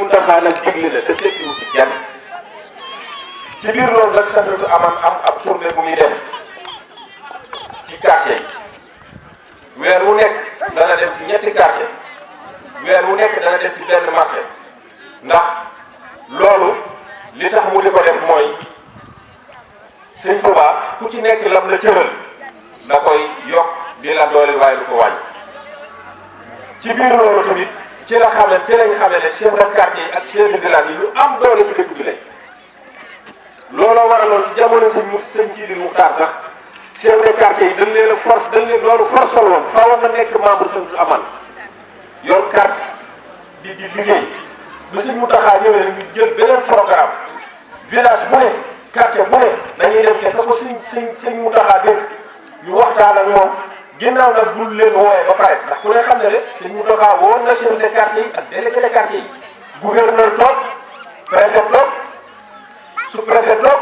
Muntaxa nag digle la te seetlu ci kenn ci biir loolu nag Safinatoul Aman am ab tournée bu muy def ci quartier yi weer wu nekk dana dem ci ñetti quartier weer wu nekk dana dem ci benn marché ndax loolu li tax mu di ko def mooy Sëñ Tuubaa ku ci nekk lam la cëral da koy yokk di la doole waaye du ko wàññi ci biir loolu tamit ci la xamee ci lañ xamee ne chef de quartier yi ak chef de village yi ñu am doole ci dëkk bi lañ looloo waraloon ci jamono sëñ Sidi Muxtaar sax chef de quartier yi dañ leen a force dañ leen loolu force la woon faawoon na nekk membre Safinatoul Aman yor carte di liggéey bi sëñ Muntaxa ñëwee rek ñu jël beneen programme village bu ne quartier bu ne dañuy dem te ko sëñ Muntaxa dégg ñu waxtaan ak moom ginnaaw nag bul leen wooyee ba pare ndax ku ne xam ne sëñ Muntaxa woon na chef de quartier yi ak délégué de quartier yi gouverneur toog préfet toog sous-préfet toog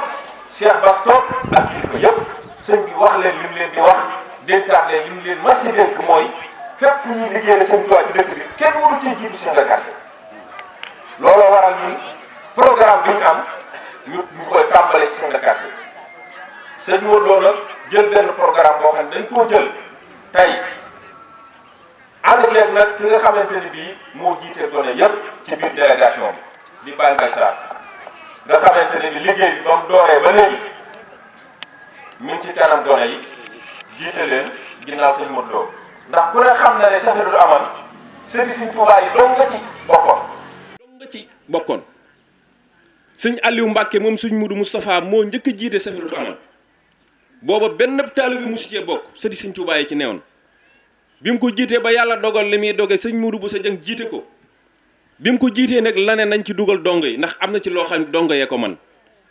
Cheikh Bass toog ak kilifa yëpp sëñ bi wax leen lim leen di wax dénkaat leen lim leen mas si dénk mooy fépp fu ñuy liggéeyee sëñ Tuubaa ci dëkk bi kenn waru cee jiitu chef de quartier looloo waral ñun programme bi ñu am ñu koy tàmbalee chef de quartier sëñ Modou Lo nag jël benn programme boo xam ne dañ koo jël tey ànd ceeg nag ki nga xamante ni bii moo jiite gone yëpp ci biir délégation bi di Baye Mbaye Sarr nga xamante ne bi liggéey bi ba mu dooree ba léegi mi ngi ci kanam gone yi jiite leen ginnaaw sëñ Modou Lo ndax ku ne xam na ne Safinatoul Aman sëriñ Sëñ Tuubaa yi dong nga ci bokkoon sëñ Aliou Mbacke moom sëñ Moudou Moustapha moo njëkk a jiite Safinatoul Aman booba benn taalibe bi musu cee bokk sëriñ Sëñ Tuubaa yi ci newoon bi mu ko jiitee ba yàlla dogal li muy doge sëñ Moudou Bousso Dieng jiite ko bi mu ko jiitee nag la ne nañ ci dugal dongo yi ndax am na ci loo xam ne dongo yee ko man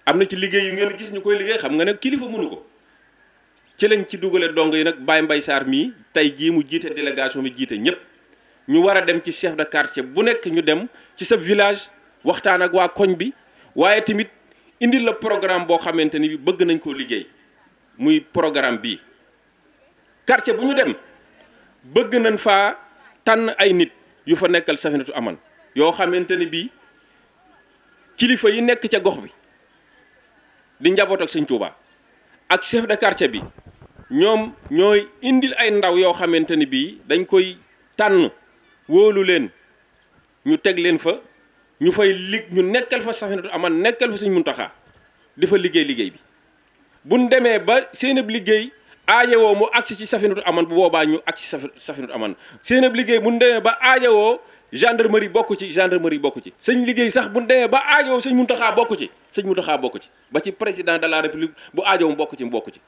am na ci liggéey yu ngeen gis ñu koy liggéey xam nga ne kilifa mënu ko ci lañ ci dugalee dongo yi nag Baye Mbaye Sarr mii tey jii mu jiite délégation bi jiite ñëpp ñu war a dem ci chef de quartier bu nekk ñu dem ci sa village waxtaan ak waa koñ bi waaye tamit indil la programme boo xamante ni bi bëgg nañ koo liggéey muy programme bii quartier bu ñu dem bëgg nañ faa tànn ay nit yu fa nekkal Safinatoul Aman yoo xamante ni bii kilifa yi nekk ca gox bi di njaboot ak sëñ Tuubaa ak chef de quartier bi ñoom ñooy indil ay ndaw yoo xamante ni bii dañ koy tànn wóolu leen ñu teg leen fa ñu fay ñu nekkal fa Safinatoul Aman nekkal fa sëñ Muntaxa di fa liggéey bi buñ demee ba seen ab liggéey aajowoo mu agsi ci Safinatoul Aman bu boobaa ñu agsi Safinatoul Aman seen ab liggéey buñ demee ba aajowoo gendarmerie bokk ci sëñ liggéey sax buñ demee ba aajowoo sëñ Muntaxa bokk ci ba ci président de la république bu aajowoo mu bokk ci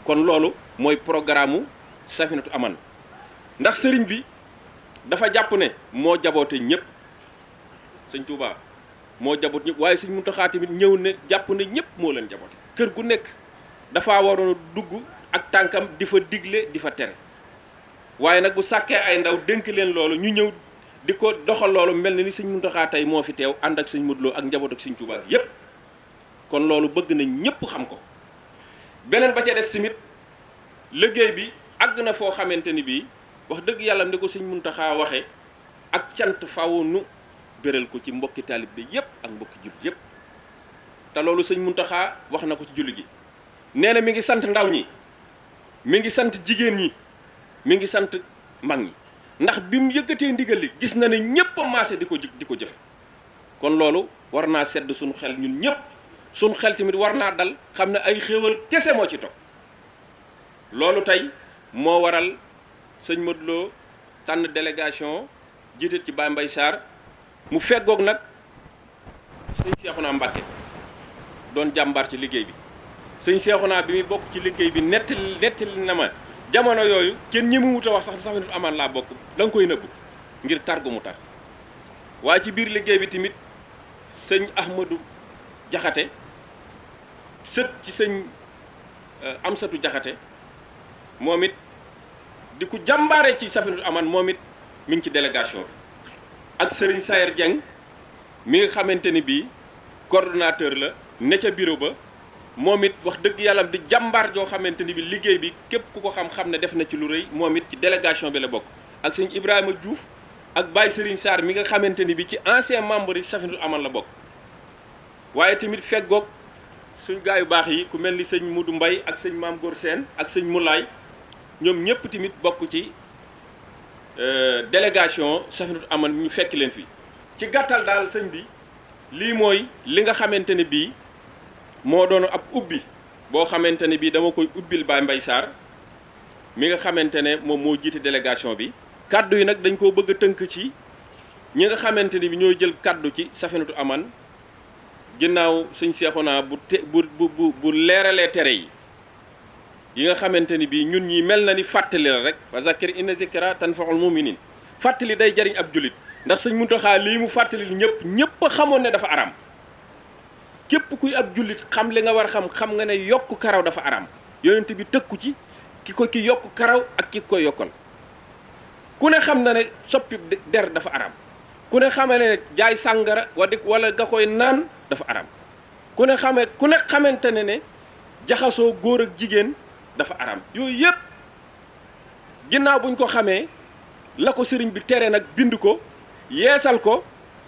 kon loolu mooy programme mu Safinatoul Aman ndax sëriñ bi dafa jàpp ne moo jaboote ñëpp sëñ Touba moo jaboot ñëpp waaye sëñ Muntaxa tamit ñëw ne jàpp ne ñëpp moo leen jaboote kër gu nekk dafaa waroon a dugg ak tànkam di fa digle di fa tere waaye nag bu sàkkee ay ndaw dénk leen loolu ñu ñëw di ko doxal loolu mel na ni sëñ Muntaxa tey moo fi teew ànd ak sëñ Modou Lo ak njaboot ak sëñ Touba yépp kon loolu bëgg na ñëpp xam ko beneen ba ca des tamit liggéey bi àgg na foo xamante ni bii wax dëgg yàlla ni ko sëñ Muntaxa waxee ak cant faaw nu béral ko ci mbokki taalib bi yépp ak mbokki jub yépp te loolu sëñ Muntaxa wax na ko ci julli gi nee na mi ngi sant ndaw ñi mi ngi sant jigéen ñi mi ngi sant mag ñi ndax bi mu yëkkatee ndigal li gis na ne ñëpp a maase di ko jëfe kon loolu war naa sedd suñu xel ñun ñëpp suñu xel tamit war naa dal xam ne ay xéewal kese moo ci toog loolu tey moo waral sëñ Modou Lo tànn délégation jiite ci Baye Mbaye Sarr mu feggoog nag sëñ Cheikhouna Mbacké doon jàmbaar ci liggéey bi sëñ Cheikhouna bi muy bokk ci liggéey bi nettali na ma jamono yooyu kenn ñemewut a wax sax Safinatoul Aman laa bokk da nga koy nëbb ngir tar gu mu tar waaye ci biir liggéey bi tamit sëñ Ahmadou Jaxate sët ci sëñ Amsatu Jaxate moom it di ko jàmbaare ci Safinatoul Aman moom it mi ngi ci délégation bi ak Serigne Sayer Dieng mi nga xamante ni bii coordonnateur la ne ca bureau ba moom it wax dëgg yàlla di jàmbaar joo xamante ni bi liggéey bi képp ku ko xam ne def na ci lu rëy moom it ci délégation bi la bokk ak sëñ Ibrahima Diouf ak Baye Serigne Sarr mi nga xamante ni bi ci ancien membre yi Safinatul Aman la bokk waaye tamit feggoog suñ gaa yu baax yi ku mel ni sëñ Mudu Mbay ak sëñ Maam Góor Seen ak sëñ Mulaay ñoom ñëpp tamit bokk ci délégation Safinatul Aman ñu fekk leen fi ci gàttal daal sëñ bi lii mooy li nga xamante ne bii moo doon ab ubbi boo xamante ne bii dama koy ubbil Baye Mbaye Sarr mi nga xamante ne moom moo jiite délégation bi kaddu yi nag dañ koo bëgg a tënk ci ñi nga xamante ni bi ñooy jël kaddu ci Safinatul Aman ginnaaw sëñ Seexuna bu leeralee tere yi nga xamante ni bii ñun ñi mel na ni fàttali la rek wa zakkir inna zikra tanfaul muminin fàttali day jariñ ab julit ndax sëñ Muntaxa lii mu fàttali ñëpp xamoon ne dafa aram képp kuy ab jullit xam li nga war xam nga ne yokk karaw dafa aram yonent bi tëkku ci ki yokk karaw ak ki koy yokkal ku ne xam na ne soppi der dafa aram ku ne xamee ne jaay sàngara wala nga koy naan dafa aram ku ne xamante ne jaxasoo góor ak jigéen dafa aram yooyu yëpp ginnaaw buñ ko xamee la ko sëriñ bi tere nag bind ko yeesal ko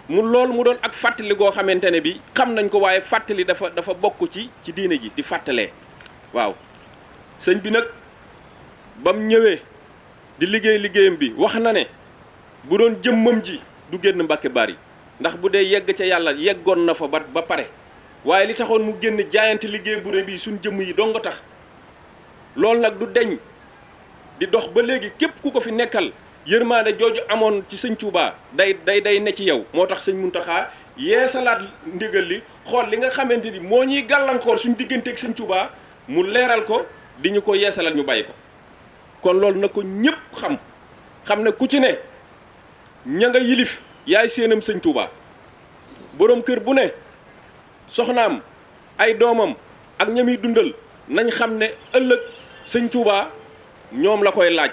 mu doon ak fàttali goo xamante ne bi xam nañ ko waaye fàttali dafa bokk ci diine ji di fàttalee waaw sëñ bi nag bam ñëwee di liggéeyam bi wax na ne bu doon jëmmam ji du génn Mbàkke Bari ndax bu dee yegg ca yàlla yeggoon na fa ba pare waaye li taxoon mu génn jaayante liggéey bu rëy bi suñ jëmm yi dong tax loolu nag du deñ di dox ba léegi képp ku ko fi nekkal yërmaande jooju amoon ci sëñ Touba day ne ci yow moo tax sëñ Muntaxa yeesalaat ndigal li xool li nga xamante ni moo ñuy gàllankoor suñ digganteeg sëñ Touba mu leeral ko di ñu ko yeesalal ñu bàyyi ko kon loolu na ko ñëpp xam ne ku ci ne ña nga yilif yaay séenam sëñ Touba boroom kër bu ne soxnaam ay doomam ak ñami dundal nañ xam ne ëllëg sëñ Touba ñoom la koy laaj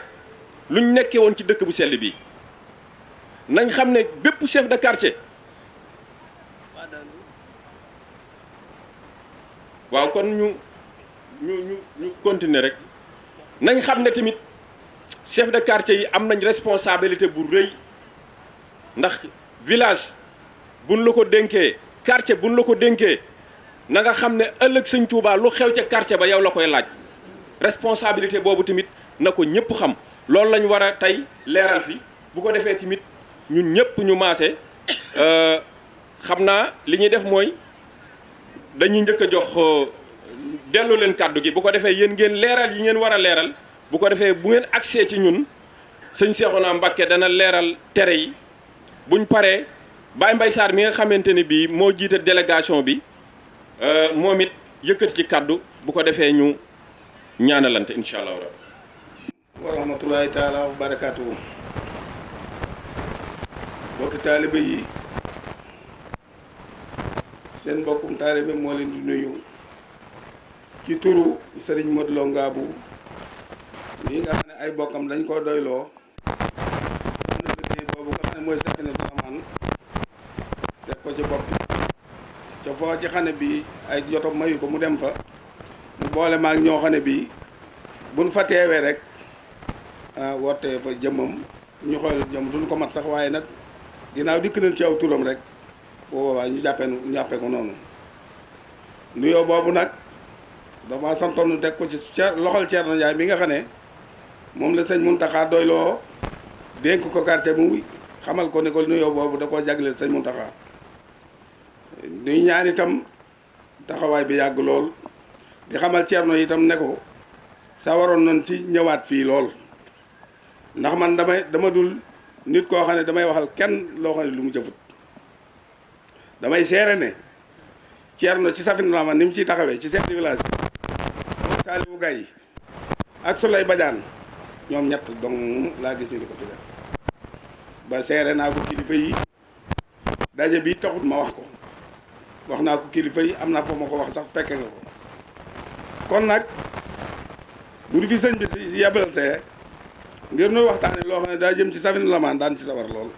luñ nekkee woon ci dëkk bu sell bi nañ xam ne bépp chef de quartier waaw kon ñu continuer rek nañ xam ne tamit chef de quartier yi am nañ responsabilité bu rëy ndax village buñ la ko dénkee quartier buñ la ko dénkee na nga xam ne ëllëg sëñ Touba lu xew ca quartier ba yow la koy laaj responsabilité boobu tamit na ko ñëpp xam loolu lañ war a tey leeral fi bu ko defee tamit ñun ñëpp ñu maase xam naa li ñuy def mooy dañuy njëkk a jox dellu leen kàddu gi bu ko defee yéen ngeen leeral yi ngeen war a leeral bu ko defee bu ngeen accès ci ñun sëñ Seexuna Mbàkke dana leeral tere yi buñ paree Baye Mbaye Sarr mi nga xamante ni bii moo jiite délégation bi moom it yëkkati ci kàddu bu ko defee ñu ñaanalante incha allah. wa rahmatulahi taala wa barakaatuhu mbokki taalibe yi seen mbokkum taalibe moo leen di nuyu ci turu Sëriñ Modou Lo Ngabou mii nga xam ne ay bokkam dañ koo doyloo am na liggéey boobu nga xam ne mooy Safinatul Aman teg ko ci bopp ca foo ci xane bi ay jotom mayu ko mu dem fa mu boole maag ñoo xam ne bii buñ fa teewee rek wootee fa jëmmam ñu xool jëmm duñ ko mat sax waaye nag ginnaaw dikk nañ ci aw turam rek boobaa ñu jàppee ko noonu nuyoo boobu nag dama santoon nu teg ko ci loxol Thierno Ndiaye mi nga xam ne moom la sëñ Muntaxa doyloo dénk ko quartier mu xamal ko ne ko nuyoo boobu da koo jagleel sëñ Muntaxa ñuy ñaan itam taxawaay bi yàgg lool di xamal Thierno itam ne ko sa waroon nañ ci ñëwaat fii lool ndax man dama dul nit koo xam ne damay waxal kenn loo xam ne lu mu jëfut damay seere ne Thierno ci Safinatul Aman ni mu ciy taxawee ci chef de village bi Saliou Gaye ak Souley Badiane ñoom ñett dong laa gis ñu di ko fi def ba seere naa ko kilifa yi daje bi taxut ma wax ko wax naa ko kilifa yi am naa foofu ma ko wax sax fekke nga ko kon nag bu ñu fi sëñ bi si yebal see ngir nuy waxtaane loo xam ne daa jëm ci Safinatul Aman daan ci sawar lool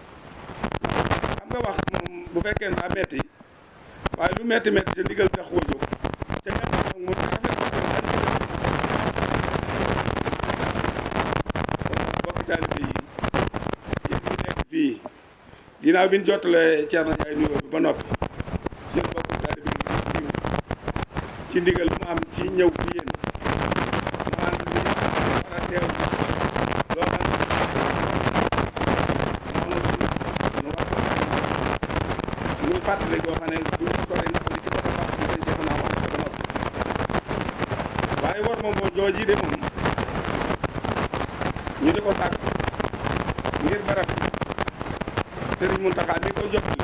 xam nga wax moom bu fekkee ne daa metti waaye lu metti metti ca ndigal tax koo jóg ca ñett nag moom rafet bokk taalibe yi yéen ñu nekk fii ginnaaw bi ñu jottalee Thierno Ndiaye nuyoo bi ba noppi ci la bokk daal di ñëw ci ndigal mu am ci ñëw ci yéen mu ànd li war a teew loo xam ne muy fàttali goo xam ne du sori ndax li ci ko fàttali dañ jëf naa wax ba noppi waaye war ma moo jooji de moom ñu di ko sàkk ngir barab Sëriñ Muntaxa mi ko jot li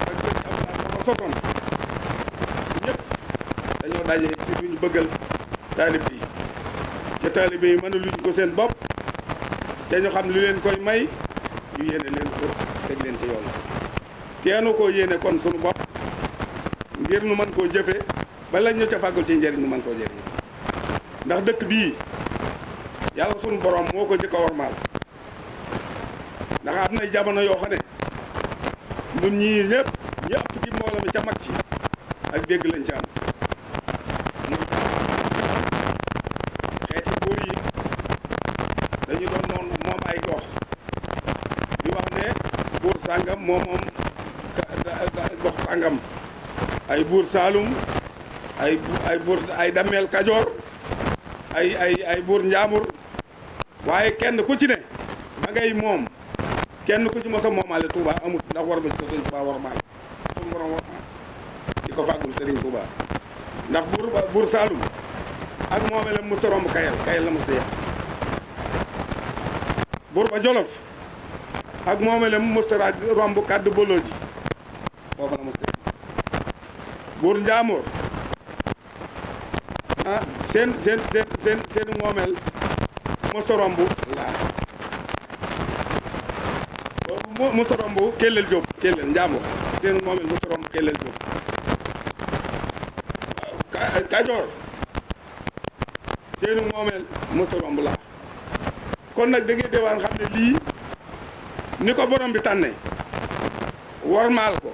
ak sëriñ Abdoulaye ko sosoon ñëpp dañoo daje ci lu ñu bëggal taalibe yi ca taalibe yi mëna luñ ko seen bopp ca ñu xam li leen koy may ñu yéene leen ko teg leen ci yoon teenu koo yéene kon sunu bopp ngir nu mën koo jëfe ba lañ ñu ca fàggul ci njëriñ nu mën koo jëriñ ndax dëkk bii yàlla sunu borom moo ko njëkk a wormaal ndax am nay jamono yoo xam ne ñun ñii ñëpp ñëpp ci mbooloo mi ca mag ci ak dégg lañ ci am xeeti buur yi dañu doon moom ay gox di wax ne buur sàngam moom gox sàngam ay buur Saalum ay buur ay Dameel Kajoor ay buur Njaambur waaye kenn ku ci ne ba ngay moom kenn ku ci mos a moomaale Touba amut ndax war ma ci ko sëñ Touba warmaal suñu borom warmaal di ko fàggul Serigne Touba ndax buur Saalum ak moomeelam musta romb kayal la musta yem buur ba Jolof ak moomeelam musta romb kàddu bolooji foofu la musta yem buur Njaamoor ah seen moomeel musta romb musta romb Kellel Jóob Kellel Njaamoor seen moomeel musta romb Kellel Jóob Kajoor seenu moomeel musta romb laa kon nag da ngay deewaan xam ne lii ni ko borom bi tànne wormaal ko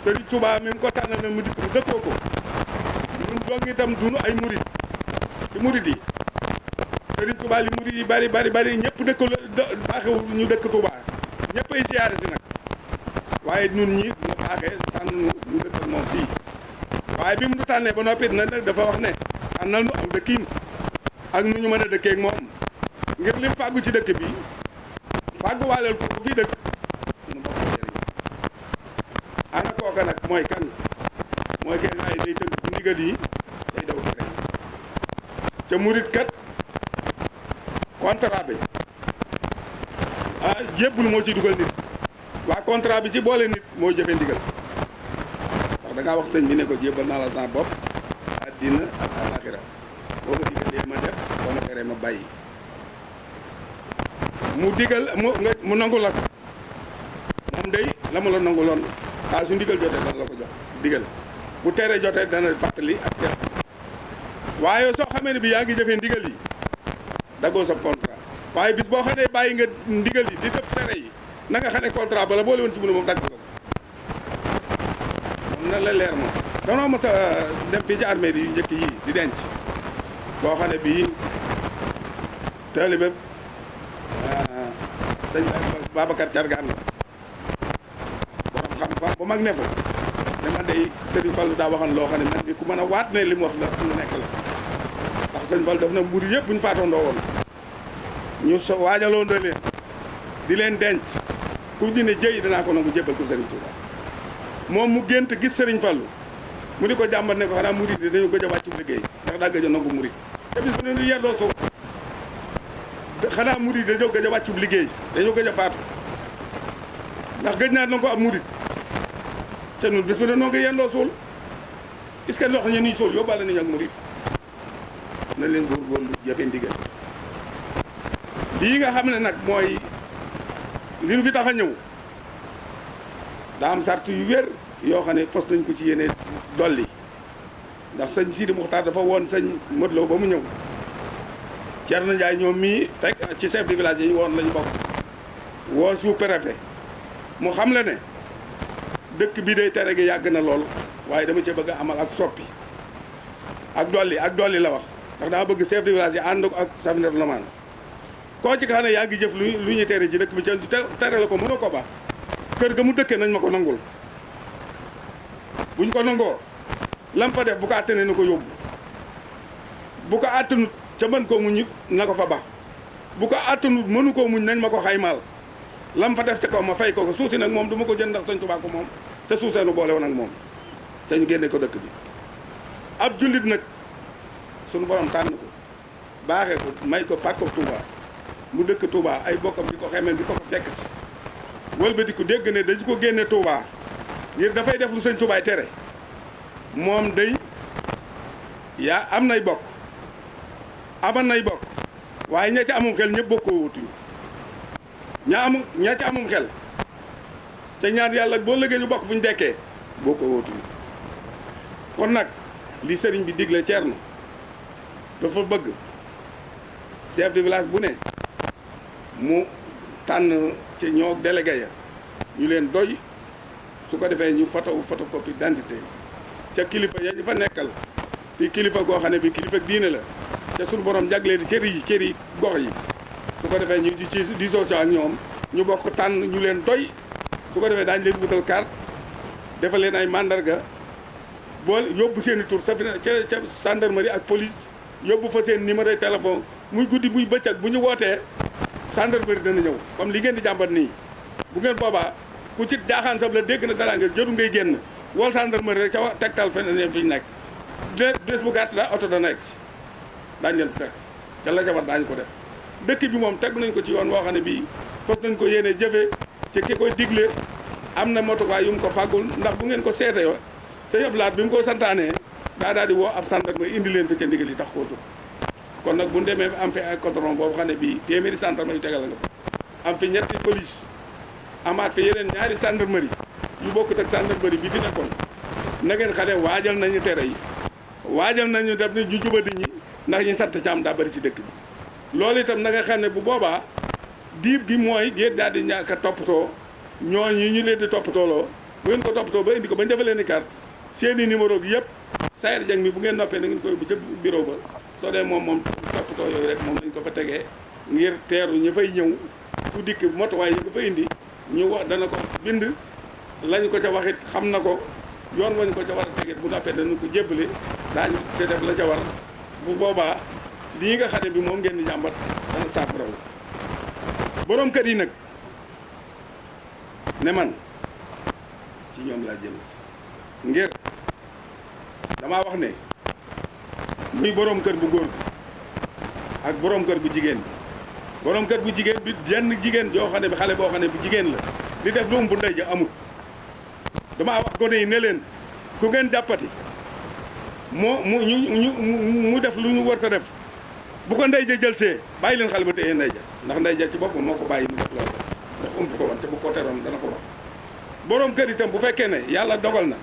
Sëriñ Tuubaa mi mu ko tànn na mu dëkkoo ko ñun dong itam dunu ay murit ci murit yi Sëriñ Tuubaa li murit yi bari ñëpp dëkk baaxewu ñu dëkk Tuubaa ñëpp ay siyaare si nag waaye ñun ñi ñu baaxee tànn ñu dëkk moom fii waaye bi mu du tànnee ba noppi nag dafa wax ne tànnal nu aw dëkkiin ak nu ñu mën a dëkkee ak moom ngir lim fàggu ci dëkk bi fàggu waaleel ko fii dëkk nu bokk jëriñ ana kooka nag mooy kan mooy kenn ay day tënk ci ndigal yi day daw tere ca murit kat contrat bi jébbul moo ciy dugal nit waa contrat bi ci boole nit moo jëfe ndigal ndax da ngaa wax sëñ bi ne ko jébbal naa la sa bopp àddina ak àllaaxira boo ma digalee ma def boo ma teree ma bàyyi mu digal mu nangu la ko moom day la mu la nangu loon saa su ndigal jotee dana la ko jox digal bu tere jotee dana fàttali ak tere waaye soo xamee ne bi yaa ngi jëfee ndigal yi dagoo sa contrat waaye bis boo xam ne bàyyi nga ndigal yi di def tere yi na nga xam ne contrat bala boole woon ci mu ne moom dagg ko moom na la leer moom danoo mos a dem fii ci armée yu njëkk yi di denc boo xam ne bii taalibe sëñ Babacar Cargaan la borom xam-xam ba mag ne fa ne man day Sëriñ Fallu daa waxoon loo xam ne man bi ku mën a waat ne li mu wax la lu nekk la ndax Sëriñ Fallu daf na mbir yëpp bu ñu faatoondoo woon ñu waajaloon da leen di leen denc ku dine jëy danaa ko nangu jébbal ko Sëriñ Tuuba moom mu gént gis Sëriñ Fallu mu di ko jàmbat ne ko xanaa murit yi dañu gëj a wàccu liggéey ndax daa gëj a nangu murit te bis bu ne nu yerdoo suuf xanaa murit dañoo gëj a wàccu liggéey dañoo gëj a faatu ndax gëj naa nangu ab murit te nun bis bu ne noo ngi yendoo suul est-ce que loo xam ne ñuy suul yóbbaale nañu ak murit na leen góorgóorlu jëfe ndigal lii nga xam ne nag mooy li nu fi tax a ñëw daa am sart yu wér yoo xam ne fas nañ ko ci yéene dolli ndax sëñ Sidi Muxtaar dafa woon sëñ Modou Lo ba mu ñëw Thierno Ndiaye ñoom mii fekk ci chef de village yi woon lañu bokk woo sous-préfet mu xam la ne dëkk bi day tere gi yàgg na lool waaye dama cee bëgg a amal ak soppi ak dolli la wax ndax dama bëgg chef de village yi ànd ak Safinatoul Amaan koo ci xam ne yaa ngi jëf lu ñuy tere ci dëkk bi ca tere la ko mënoo ko baax kër ga mu dëkkee nañ ma ko nangul buñ ko nangoo lam fa def bu ko àttanee na ko yóbbu bu ko àttanut ca mën koo muñ na ko fa ba bu ko àttanut mënu koo muñ nañ ma ko xaymaal lam fa def ca kaw ma fay ko suuf si nag moom du ma ko jënd ndax Sëñ Tuubaa ko moom te suuf seenu boole woon ak moom te ñu génne ko dëkk bi ab jullit nag suñu borom tànn ko baaxee ko may ko pàkko Touba mu dëkk Touba ay bokkam di ko xemeen di ko fa fekk si wëlbati ko dégg ne dañu ko génne Touba ngir dafay def lu Sëñ Tuubaay tere moom day yaa am nay bokk aman nay bokk waaye ña ca amum xel ñëpp bokkoo wutuñu ña ca amum xel te ñaan yàlla boo lëggee ñu bokk fu ñu dekkee bokkoo wutuñu kon nag li sëriñ bi digle Ceerno dafa bëgg chef de village bu ne mu tànn ci ñoo délégué ya ñu leen doy su ko defee ñu photocopie d'identité ca kilifa ya ñu fa nekkal te kilifa goo xam ne bi kilifa diine la te suñu borom jaglee di cëri gox yi su ko defee ñu di socio ak ñoom ñu bokk tànn ñu leen doy su ko defee daañu leen wutal carte defal leen ay mandarga boo yóbbu seen i tur ca gendarmerie ak police yóbbu fa seen numéro de téléphone muy guddi muy bëccëg bu ñu wootee gendarmerie dana ñëw comme li ngeen di jàmbat nii bu ngeen boobaa ku ci jaaxaan sab la dégg na dara nga jotu ngay génn wol gendarmerie rek ca tegtal feneen fi ñu nekk bés bu gàtt daa oto dana egg si daañu leen fekk ca la jabar daañu ko def dëkk bi moom teg nañ ko ci yoon woo xam ne bii foofu nañ ko yéene jëfe ci ki koy digle am na motuwaay yu mu ko fàggul ndax bu ngeen ko seete yo sëñ Ablaat bi mu ko santaanee daal di woo ab gendarmerie indi leen fi ca ndigal yi tax koo tur kon nag bu ñu demee am fi ay coton boobu xam ne bii téeméeri gendarmerie yu tegal nga ko am fi ñetti police amaat fi yeneen ñaari gendarmerie yu bokkut ak gendarmerie bi fi nekkoon na ngeen xam ne waajal nañu tere yi waajal nañu def ni ñu jubadi ñi ndax ñi sant caam daa bëri ci dëkk bi loolu itam na nga xam ne bu boobaa diib gi mooy géet daal di ñàkk a toppatoo ñooñu ñu leen di toppatooloo bu ngeen ko toppatoo ba indi ko ba ñu defal leen i carte seeni numéro gi yëpp Sayer Dieng mi bu ngeen noppee na ngeen koy bu ca bureau ba soo dee moom toppatoo yooyu rek moom lañ ko fa tegee ngir teeru ñu fay ñëw ku dikk motuwaay yi ko fa indi ñu wax dana ko bind lañ ko ca waxit xam na ko yoon wañ ko ca war a tegit bu noppee dana ko jébbale daañu te def la ca war bu boobaa lii nga xam ne bi moom ngeen di jàmbat dana saafara borom kër yi nag ne man ci ñoom laa jëm ngir damaa wax ne muy borom kër bu góor bi ak borom kër bu jigéen bi borom kër bu jigéen bi jenn jigéen joo xam ne bi xale boo xam ne bu jigéen la di def lu bu ndey ja amul damaa wax gone yi ne leen ku ngeen jàppati mu def lu ñu war a def bu ko ndey ja jël see bàyyi leen xale ba téye ndey ja ndax ndey ja ci boppam moo ko bàyyi mu def loolu ndax ump ko woon te bu ko teroon dana ko wax borom kër itam bu fekkee ne yàlla dogal na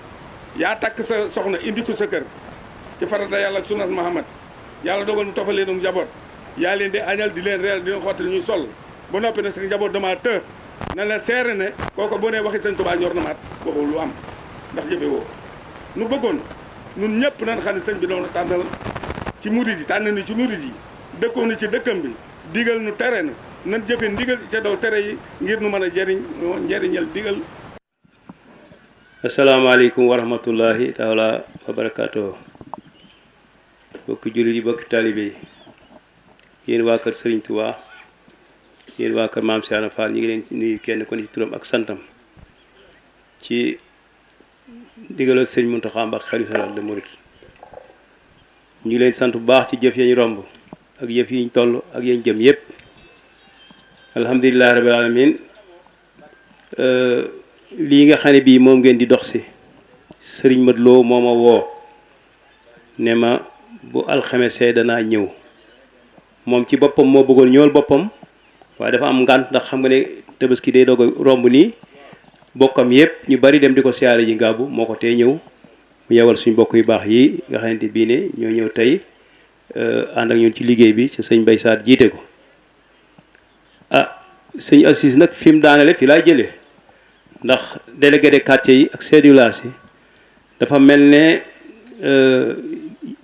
yaa takk sa soxna indi ko sa kër ci farata yàlla ak sunnas Muhammad yàlla dogal nu tofal leen njaboot yaa leen di añal di leen reer di leen xottali ñuy sol ba noppi ne sa njaboot dama të na leen seere ne kooko boo nee waxi Sëñ Tuubaa ñor na maat waxul lu am ndax jëfe woo nu bëggoon nun ñëpp nan xam ne sëñ bi doon tànnal ci murid yi tànn ni ci murid yi dëkkoon ni ci dëkkam bi digal nu tere na nan jëfe ndigal ca daw tere yi ngir nu mën a njëriñal digal. asalaamaaleykum wa rahmatullahi taala wa barakaatu bokki jullit yi bokki taalibe yi yéen waa kër Serigne Touba yéen waa kër Maam Cheikh Fall ñu ngi leen nuyu kenn ko ci turam ak santam ci ndigalal Serigne Mountakha Mbacké xalifa général des mourides ñu ngi leen sant bu baax ci jëf yañ romb ak jëf yiñ toll ak yañ jëm yépp alhamdulillahi rabbil alamin lii nga xam ne bii moom ngeen di dox si sëriñ Mat Lo moo ma woo ne ma bu alxamesee danaa ñëw moom ci boppam moo bëggoon ñëwal boppam waaye dafa am ngànt ndax xam nga ne tabaski day doog a romb nii bokkam yëpp ñu bari dem di ko siyaare ji ngaabu moo ko tee ñëw mu yewal suñ bokk yu baax yi nga xamante bii ne ñoo ñëw tey ànd ak ñun ci liggéey bi ci sëñ Bay Saat jiite ko ah sëñ Assis nag fi mu daanale fi laa jëlee ndax délégué de quartier yi ak chef de village yi dafa mel ne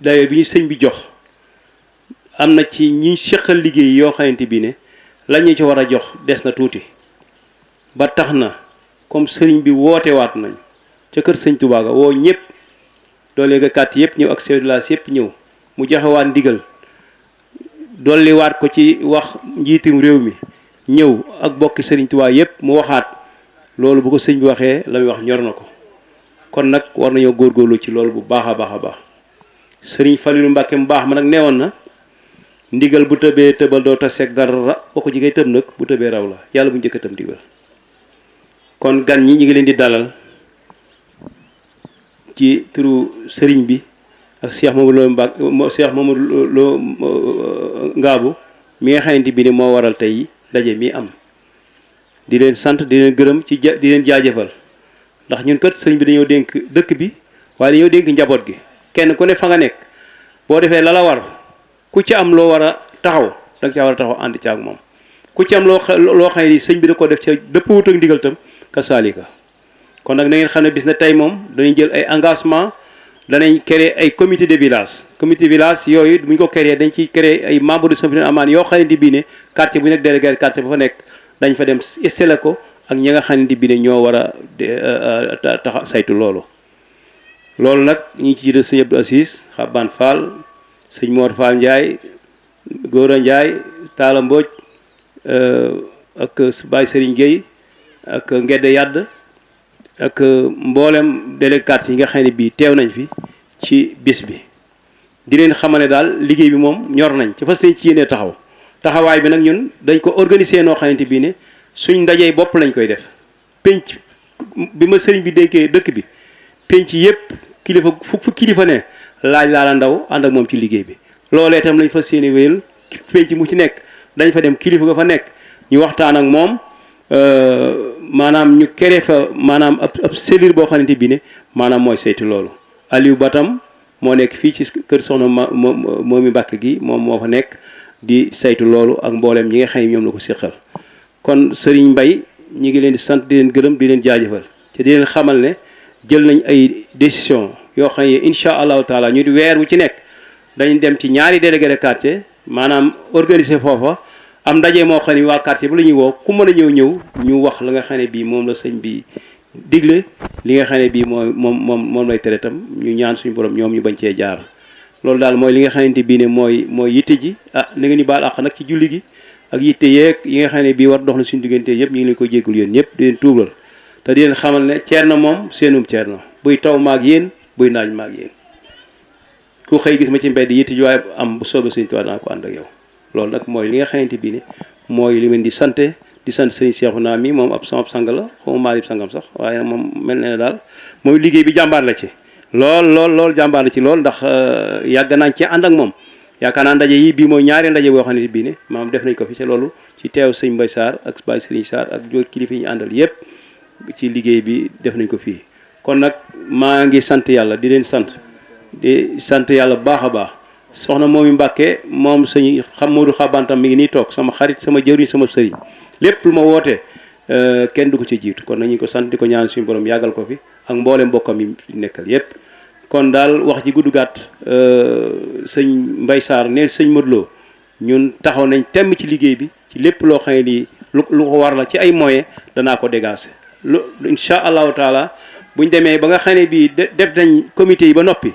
dayo bi ñu sëñ bi jox am na ci ñi seqal liggéey yoo xamante bi ne lañ ñu ci war a jox des na tuuti ba tax na comme sëriñ bi woote waat nañ ca kër sëñ Touba ga woo ñëpp doole ga kàtt yëpp ñëw ak chef de village yëpp ñëw mu joxewaat ndigal dolliwaat ko ci wax njiitum réew mi ñëw ak bokki sëriñ Touba yëpp mu waxaat loolu bu ko sëñ bi waxee la muy wax ñor na ko kon nag war nañoo góorgóorlu ci loolu bu baax a baax a baax sëriñ Falilu Mbàkke mu baax ma nag neewoon na ndigal bu tëbee tëbal doo ta seeg dara boo ko jigee tëb nag bu tëbee raw la yàlla bu njëkk a tëb ndigal kon gan ñi ñu ngi leen di dalal ci turu sëriñ bi ak Cheikh Mamadou Lo Mbacke Cheikh Mamadou Lo Ngaabu mi nga xamante bi ne moo waral tey daje mi am di leen sant di leen gërëm ci di leen jaajëfal ndax ñun kat sëriñ bi dañoo dénk dëkk bi waaye dañoo dénk njaboot gi kenn ku ne fa nga nekk boo defee la la war ku ci am loo war a taxaw da nga caa war a taxaw ànd ci ak moom ku ci am loo xam ne sëñ bi da ko def ca dëpp wut ak ndigal tam ka saalika kon nag na ngeen xam ne bis na tey moom danañ jël ay engagement danañ créer ay comité de village yooyu bu ñu ko créer dañ ciy créer ay membres de Safinatul Amaan yoo xam ne di bii ne quartier bu nekk délégué quartier ba fa nekk dañ fa dem installé ko ak ñi nga xam ne di bii ne ñoo war a tax saytu loolu nag ñu ngi ci jiital sëñ Abdou Assis Xaban Fall sëñ Mor Fall Ndiaye Góora Ndiaye Talla Mbodj ak Baye Serigne Gueye ak Ngedde Yadd ak mboolem délégué quartier yi nga xam ne bii teew nañ fi ci bis bi di leen xamale daal liggéey bi moom ñor nañ ci fas ci yéene taxawaay bi nag ñun dañ ko organiser noo xamante bii ne suñ ndajee bopp lañ koy def penc bi ma sëriñ bi dénkee dëkk bi penc yëpp kilifa fu kilifa ne laaj laa la ndaw ànd ak moom ci liggéey bi loolee itam lañ fas yéene wéyal penc mu ci nekk dañ fa dem kilifa ga fa nekk ñu waxtaan ak moom maanaam ñu créé fa maanaam ab cellule boo xamante bi ne maanaam mooy saytu loolu Aliou Batam moo nekk fii ci kër soxna moomi Mbàkke gi moom moo fa nekk di saytu loolu ak mbooleem ñi nga xam ne ñoom la ko séqal kon Serigne Mbaye ñi ngi leen di sant di leen gërëm di leen jaajëfal te di leen xamal ne jël nañ ay décision yoo xam ne incha allahu taala ñu di weer wu ci nekk dañ dem ci ñaari délégué de quartier maanaam organiser foofa am ndaje moo xam ne waa quartier bi la ñuy woo ku mën a ñëw ñu wax la nga xam ne bii moom la sëñ bi digle li nga xam ne bii moom lay tere tam ñu ñaan suñu borom ñoom ñu bañ cee jaar loolu daal mooy li nga xamante bii ne mooy yitte ji na nga ñu baal àq nag ci julli gi ak yitte yeeg yi nga xam ne bii war dox na suñu diggante yëpp ñu ngi leen koy jéggul yéen ñëpp di leen tuubal te di leen xamal ne Ceerno moom seenum Ceerno buy taw maag yéen buy naaj maag yéen ku xëy gis ma ci mbedd yitte ji waaye am bu soobee suñu tubaab naa ko ànd ak yow loolu nag mooy li nga xamante bii ne mooy li leen di sant sëriñ Seexuna mi moom ab sama sang la xaw ma sangam sax waaye moom mel na ne daal mooy liggéey bi jàmbaar la ci lool jàmbaar la ci lool ndax yàgg nañ ci ànd ak moom yaakaar naa ndaje yi bii mooy ñaari ndaje boo xam ne bii ne maam def nañ ko fi ci loolu ci teew sëñ Mbaye Sarr ak Baye Serigne Sarr ak jóor kilifa yi ñu àndal yépp ci liggéey bi def nañ ko fii kon nag maa ngi sant yàlla di leen sant yàlla bu baax a baax soxna moomi Mbàkke moom sëñ Modou Xabantam mi ngi nii toog sama xarit sama jëriñ sama sëriñ lépp lu ma wootee kenn du ko ci jiitu kon nañu ko sant di ko ñaan suñu borom yàggal ko fi ak mboolem mbokkam yi nekkal yépp kon daal wax ji gudd gàtt sëñ Mbaye Sarr ne sëñ Modou Lo ñun taxaw nañ temm ci liggéey bi ci lépp loo xam ne lii lu ko war la ci ay moyens danaa ko dégager lu incha allahu taala buñ demee ba nga xam ne bii def nañ comité yi ba noppi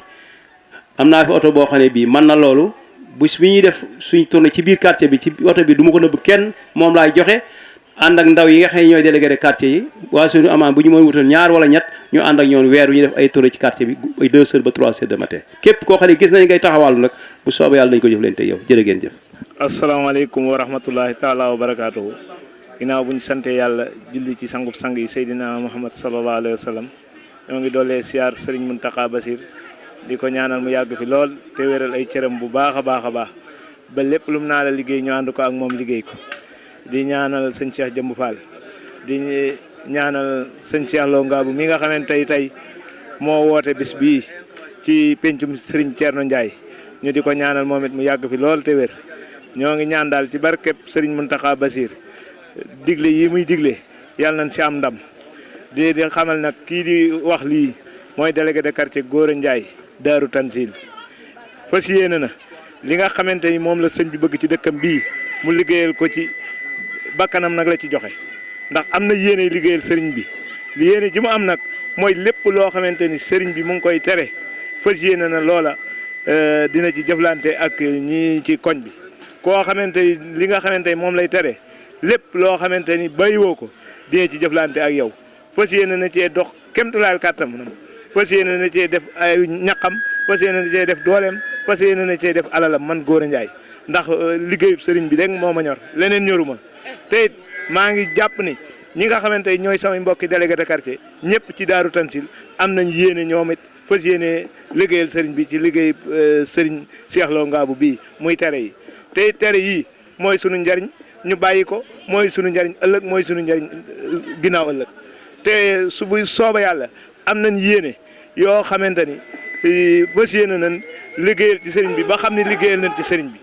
am naa fi oto boo xam ne bii mën na loolu bi ñuy def suñ tournée ci biir quartier bi ci oto bi du ma ko nëbb kenn moom laay joxe ànd ak ndaw yi nga xam ne ñooy délégué de quartier yi waa suñu amaan bu ñu mën wutal ñaar wala ñett ñu ànd ak ñoom weer wu ñu def ay tournée ci quartier bi ay 2 heures ba 3 heures de matin képp koo xam ne gis nañ ngay taxawaalu nag bu soobee yàlla dañ ko jëf leen te yow jërë ngeen jëf. asalaamaaleykum wa rahmatullahi taala wa barakaatuhu ginnaaw bu ñu santee yàlla julli ci sangub sang yi Seydina Muhammad sallallahu alayhi wa sallam ñoo ngi doolee siyaar Serigne Mountakha Bassir di ko ñaanal mu yàgg fi lool te wéral ay cëram bu baax a baax ba lépp lu mu naa la liggéey ñu ànd ko ak moom liggéey ko di ñaanal sëñ Cheikh Jëmb Fall di ñaanal sëñ Cheikh Lo Ngaabu mi nga xamante tey moo woote bis bii ci pencum Serigne Thierno Ndiaye ñu di ko ñaanal moom it mu yàgg fi lool te wér ñoo ngi ñaan daal ci barkeb Serigne Mountakha Bassir digle yi muy digle yàlla nañ si am ndam di xamal nag kii di wax lii mooy délégué de quartier Góora Ndiaye Daaru Tanzil fas yéene na li nga xamante ni moom la sëñ bi bëgg ci dëkkam bii mu liggéeyal ko ci bakkanam nag la ci joxe ndax am na yéene liggéeyal sëriñ bi yéene ji mu am nag mooy lépp loo xamante ni sëriñ bi mu ngi koy tere fas yéene na loola dina ci jëflante ak ñi ci koñ bi koo xamante li nga xamante ni moom lay tere lépp loo xamante ni bàyyiwoo ko dina ci jëflante ak yow fas yéene na cee dox kémtulaal kàttam fas yéene na cee def ay ñaqam fas yéene na cee def dooleem fas yéene na cee def alalam man Gora Ndiaye ndax liggéeyub sëriñ bi rek moo ma ñor leneen ñoruma te it maa ngi jàpp ni ñi nga xamante ni ñooy samay mbokki délégué de quartier ñëpp ci Daaru Tansil am nañ yéene ñoom it fas yéene liggéeyal sëriñ bi ci liggéey sëriñ Cheikh Lo Ngabou bii muy tere yi te tere yii mooy sunu njariñ ñu bàyyi ko mooy sunu njariñ ëllëg mooy sunu njariñ ginnaaw ëllëg te su bu sooba yàlla am nañ yéene yoo xamante ni fas yéene nañ liggéeyal ci sëriñ bi ba xam ne liggéeyal nañ ci sëriñ bi